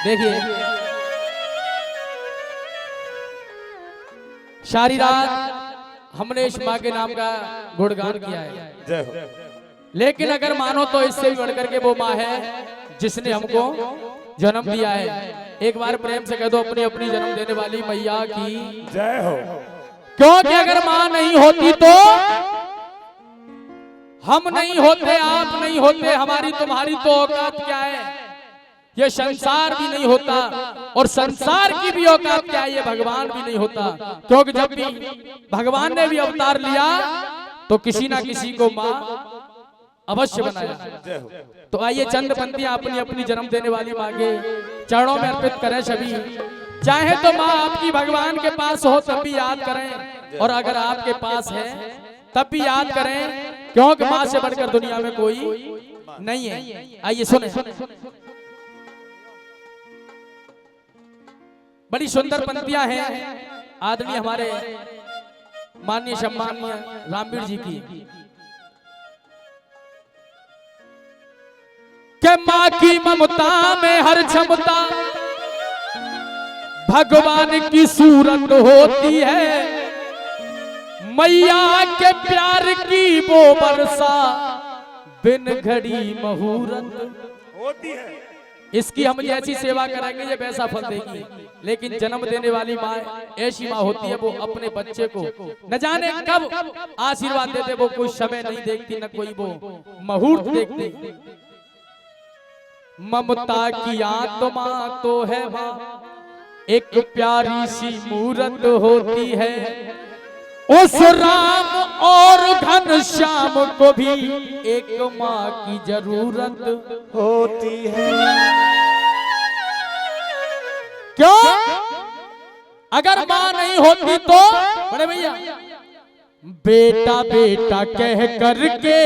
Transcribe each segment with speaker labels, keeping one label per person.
Speaker 1: देखिए सारी रात हमने इस माँ के नाम का गुणगान किया है,
Speaker 2: जय हो।
Speaker 1: लेकिन अगर मानो तो इससे भी बढ़कर के वो माँ है जिसने हमको जन्म दिया है। एक बार प्रेम से कह दो अपनी अपनी जन्म देने वाली मैया की
Speaker 2: जय हो।
Speaker 1: क्योंकि अगर माँ नहीं होती तो हम नहीं होते, आप नहीं होते, हमारी तुम्हारी तो औकात क्या है, ये संसार भी नहीं होता और संसार की भी औकात क्या है, ये भगवान भी नहीं होता। क्योंकि जब भी भगवान ने भी अवतार लिया तो किसी ना किसी को माँ अवश्य बनाया। तो आइए चंद पंक्तियां अपनी अपनी जन्म देने वाली माँ के चरणों में अर्पित करें सभी। चाहे तो माँ आपकी भगवान के पास हो तब भी याद करें, और अगर आपके पास है तब भी याद करें, क्योंकि माँ से बढ़कर दुनिया में कोई नहीं है। आइए सुने, बड़ी सुंदर पंक्तियां हैं आदरणीय हमारे माननीय सम्माननीय रामवीर जी की। के माँ की ममता में हर क्षमता भगवान की सूरत होती है, मैया के प्यार की वो वर्षा बिन घड़ी मुहूर्त
Speaker 2: होती है।
Speaker 1: इसकी हम जैसी सेवा करेंगे ये वैसा फल देगी, लेकिन जन्म देने वाली माँ ऐसी माँ होती है, वो अपने बच्चे को न जाने कब आशीर्वाद देते, वो कोई समय नहीं देखती न कोई वो मुहूर्त देखती। ममता की आत्मा तो है माँ, एक प्यारी सी मूरत होती है, उस राम और घनश्याम को भी एक माँ की जरूरत
Speaker 2: होती है।
Speaker 1: क्यों? अगर माँ नहीं होती तो बड़े भैया बेटा बेटा कह करके,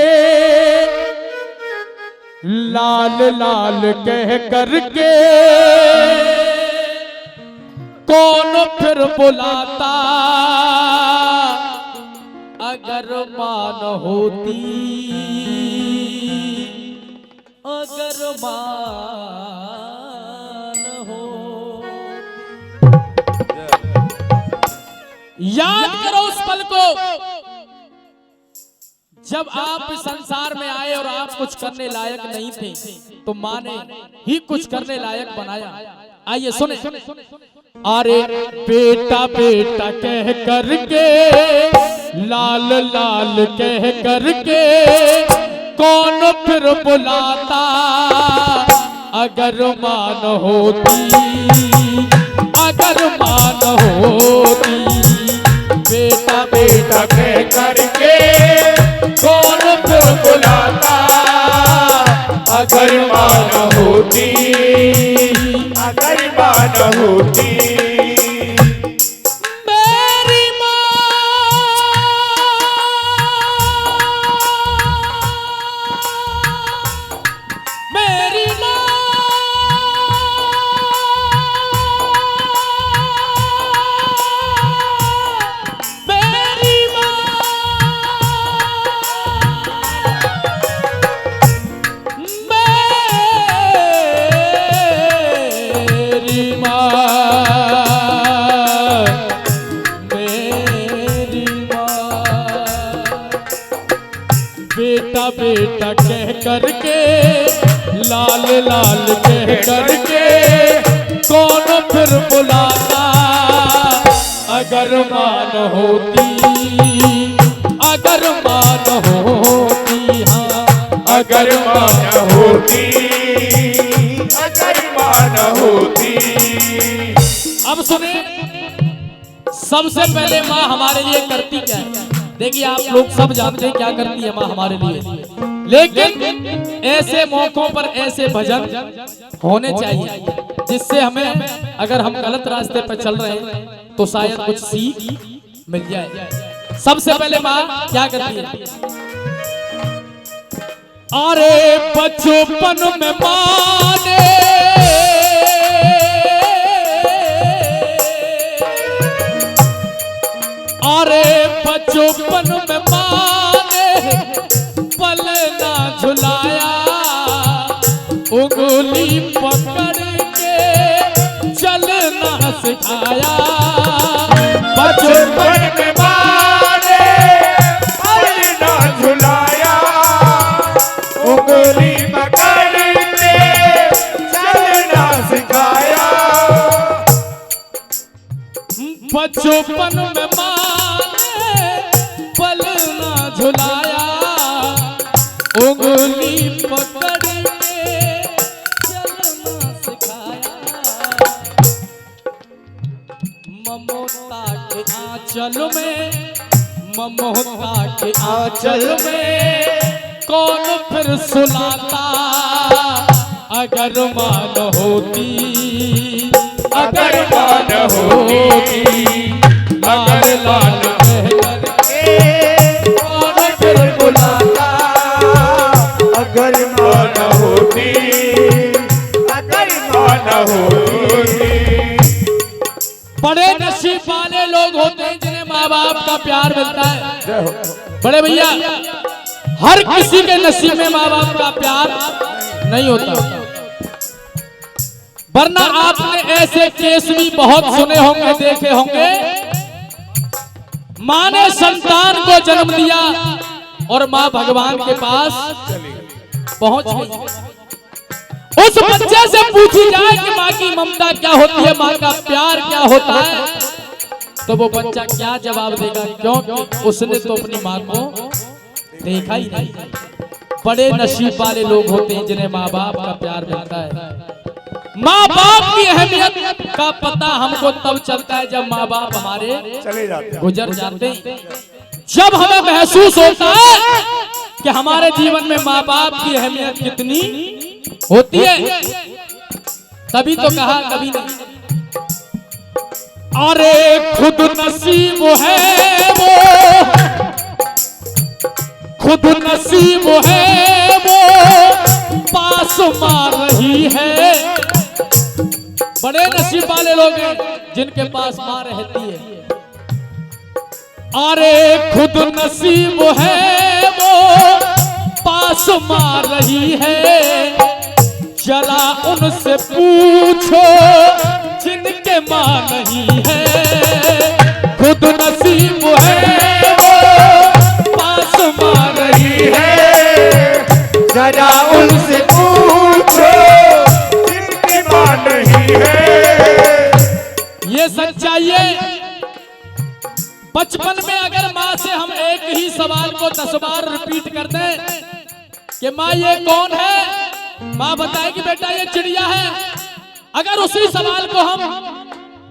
Speaker 1: लाल लाल कह करके कौन फिर बुलाता, अगर माँ न होती, अगर माँ न हो। याद करो उस पल को जब आप संसार में आए और आप कुछ करने लायक नहीं थे, तो माँ ने ही कुछ करने लायक बनाया। आइए सुने, अरे बेटा बेटा कह करके, लाल लाल कह करके कौन फिर बुलाता, अगर माँ न होती, अगर माँ न होती। बेटा बेटा कह करके कौन फिर बुलाता,
Speaker 2: अगर माँ न होती, अगर माँ न होती।
Speaker 1: मेरी माँ, मेरी माँ, मेरी माँ, बेटा बेटा कह करके, लाल लाल कह करके कौन फिर बुलाता, अगर माँ न होती, अगर माँ न होती। हाँ,
Speaker 2: अगर माँ न होती, अगर माँ न होती।
Speaker 1: अब सुने, सबसे पहले माँ हमारे लिए करती क्या है। देखिए आप लोग सब जानते हैं क्या करती है माँ हमारे लिए, लेकिन ऐसे मौकों पर ऐसे भजन होने चाहिए जिससे हमें, अगर हम गलत रास्ते पर चल रहे हैं तो शायद कुछ सीख मिल जाए। सबसे पहले माँ क्या करती है, अरे बचपन में माँ ने बचपन में माँ ने पलना झुलाया, उंगली पकड़ के न सिखाया,
Speaker 2: बचपन में माँ ने पलना झुलाया, उंगली पकड़ के चलना सिखाया।
Speaker 1: बचपन में माँ ने पलना झुलाया, उंगली पकड़ के चलना सिखाया। ममता के आंचल में, ममता के आंचल में कौन फिर सुलाता, अगर मान होती,
Speaker 2: अगर मान होती, अगर मान
Speaker 1: कौन फिर बुलाता,
Speaker 2: अगर मान होती, अगर मान होती।
Speaker 1: बड़े नसीब वाले लोग होते हैं जिन्हें माँ बाप का प्यार मिलता है। बड़े भैया, हर किसी के नसीब में माँ बाप का प्यार नहीं होता, वरना आपने ऐसे केस भी बहुत सुने होंगे, देखे होंगे। माँ ने संतान को जन्म दिया और माँ भगवान के पास पहुंच गई। उस बच्चे से पूछी जाए कि माँ की ममता क्या होती है, माँ का प्यार क्या होता है, तो वो बच्चा क्या जवाब देगा? क्योंकि उसने तो अपनी माँ को देखा ही नहीं। बड़े नसीब वाले लोग होते हैं जिन्हें माँ बाप का प्यार मिलता है। माँ बाप की अहमियत का पता हमको तब चलता है जब माँ बाप हमारे
Speaker 2: चले जाते हैं,
Speaker 1: गुजर जाते हैं। जब हमें महसूस होता है कि हमारे जीवन में माँ बाप की अहमियत कितनी होती है, तभी तो कहा कभी नहीं। अरे खुद नसीब है वो, खुद नसीब है वो पास मार रही है। बड़े नसीब वाले लोग हैं जिनके पास माँ रहती है। अरे खुद नसीब है वो पास मार रही है, जरा उनसे पूछो जिनके माँ नहीं है। खुद नसीब है वो पास मार रही है,
Speaker 2: जरा उनसे पूछो जिनकी माँ नहीं है।
Speaker 1: ये सच्चाई है। बचपन में अगर माँ से हम एक ही सवाल को 10 बार रिपीट कर दें कि माँ ये कौन है, माँ बताएगी बेटा ये चिड़िया है। अगर उसी सवाल को हम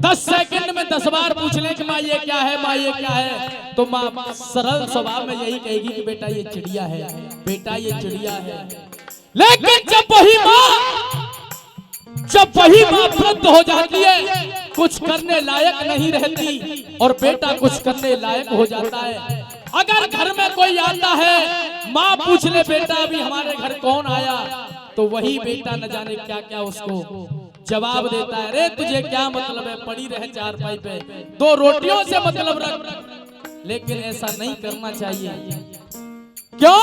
Speaker 1: 10 सेकंड में 10 बार पूछ लें कि माँ ये क्या है, माँ ये क्या है, तो माँ सरल स्वभाव में यही कहेगी कि बेटा ये चिड़िया है, बेटा ये चिड़िया है। लेकिन जब वही माँ वृद्ध हो जाती है, कुछ करने लायक नहीं रहती और बेटा कुछ करने लायक हो जाता है। अगर घर में कोई आता है, माँ पूछ ले बेटा अभी हमारे घर कौन आया, तो वही बेटा न जाने क्या क्या उसको जवाब देता है। अरे तुझे क्या मतलब है, पड़ी रहे चारपाई पे, 2 रोटियों से मतलब रख। लेकिन ऐसा नहीं करना चाहिए। क्यों?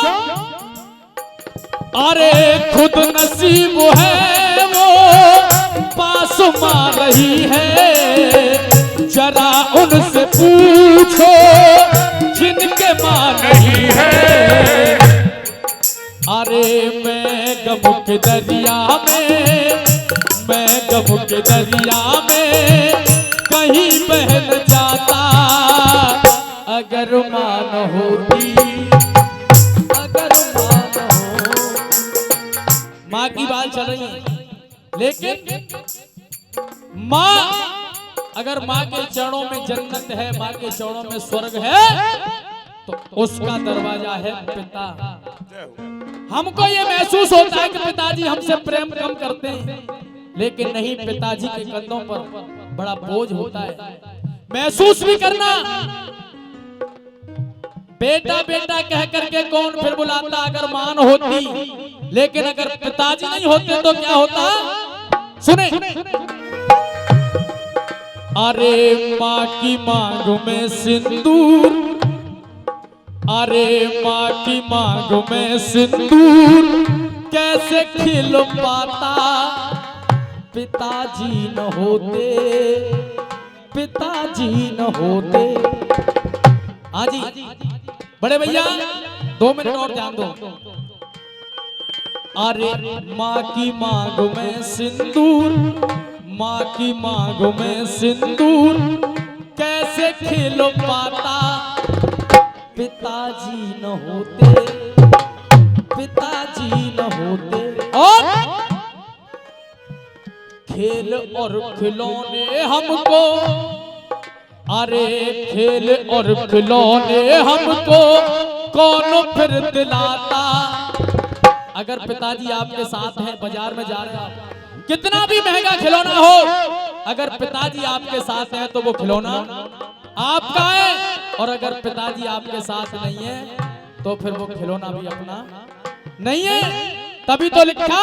Speaker 1: अरे खुद नसीब है वो पास मार रही है, जरा उनसे पूछो जिनके माँ नहीं है। अरे मैं गम के दरिया में, मैं गम के दरिया में कहीं बह न जाता, अगर माँ न होती, अगर माँ न हो। माँ की बात चल रही है, लेकिन माँ, अगर माँ के चरणों में जन्नत है, माँ के चरणों में स्वर्ग है, तो उसका दरवाजा है पिता। हमको ये महसूस होता है कि पिताजी हमसे प्रेम कम करते हैं, लेकिन नहीं, पिताजी के कंधों पर बड़ा बोझ होता है। महसूस भी करना, बेटा बेटा कह करके कौन फिर बुलाता अगर मान होती, लेकिन अगर पिताजी नहीं होते तो क्या होता? सुने। अरे माँ की मांग में सिंदूर, अरे माँ की मांग में सिंदूर कैसे खिल पाता, पिताजी न होते, पिताजी न होते। हाँ जी बड़े भैया 2 मिनट और ध्यान दो। अरे माँ की मांग में सिंदूर, माँ की मांग में सिंदूर कैसे खिल पाता, पिताजी न होते, पिताजी न होते। और खेल और खिलौने हमको, अरे खेल और खिलौने हमको कौन फिर दिलाता। अगर पिताजी आपके साथ हैं, बाजार में जा रहे हैं आप, कितना भी महंगा खिलौना हो, अगर पिताजी आपके साथ हैं तो वो खिलौना आपका है, और अगर पिताजी आपके साथ नहीं है तो फिर वो खिलौना भी अपना नहीं है। तभी तो लिखा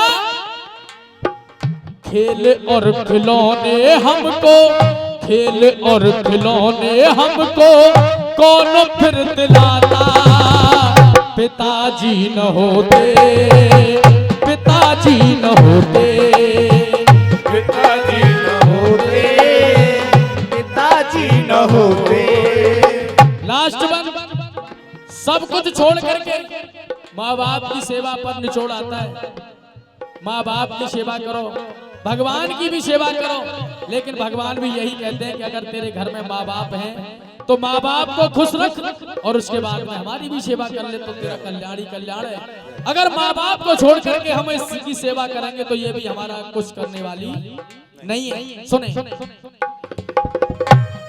Speaker 1: खेल और खिलौने हमको, खेल और खिलौने हमको कौन फिर दिलाता, पिताजी न होते, पिताजी न होते,
Speaker 2: पिताजी न होते, पिताजी न होते।
Speaker 1: लास्ट वन, सब कुछ छोड़ करके माँ बाप की सेवा पर निचोड़ आता है। माँ बाप की सेवा करो, भगवान की भी सेवा करो, लेकिन भगवान भी यही कहते हैं कि अगर तेरे घर में माँ बाप हैं तो माँ बाप को खुश रख और उसके बाद में हमारी भी सेवा कर ले तो तेरा कल्याण ही कल्याण है। अगर माँ बाप को छोड़ करके हम इसकी सेवा करेंगे तो ये भी हमारा कुछ करने वाली नहीं है। सुने,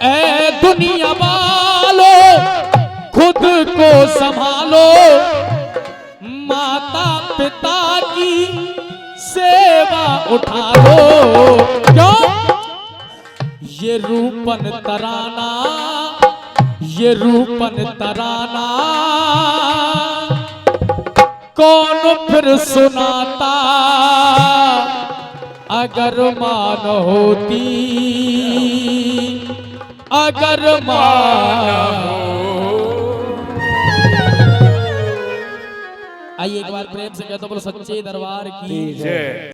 Speaker 1: ऐ दुनिया वालों खुद को संभालो, माता पिता की सेवा उठा लो। क्यों? ये रूपन तराना, ये रूपन तराना कौन फिर सुनाता, अगर माँ न होती, अगर माँ। आइए एक बार प्रेम से कहते बोलो सच्चे दरबार की जय।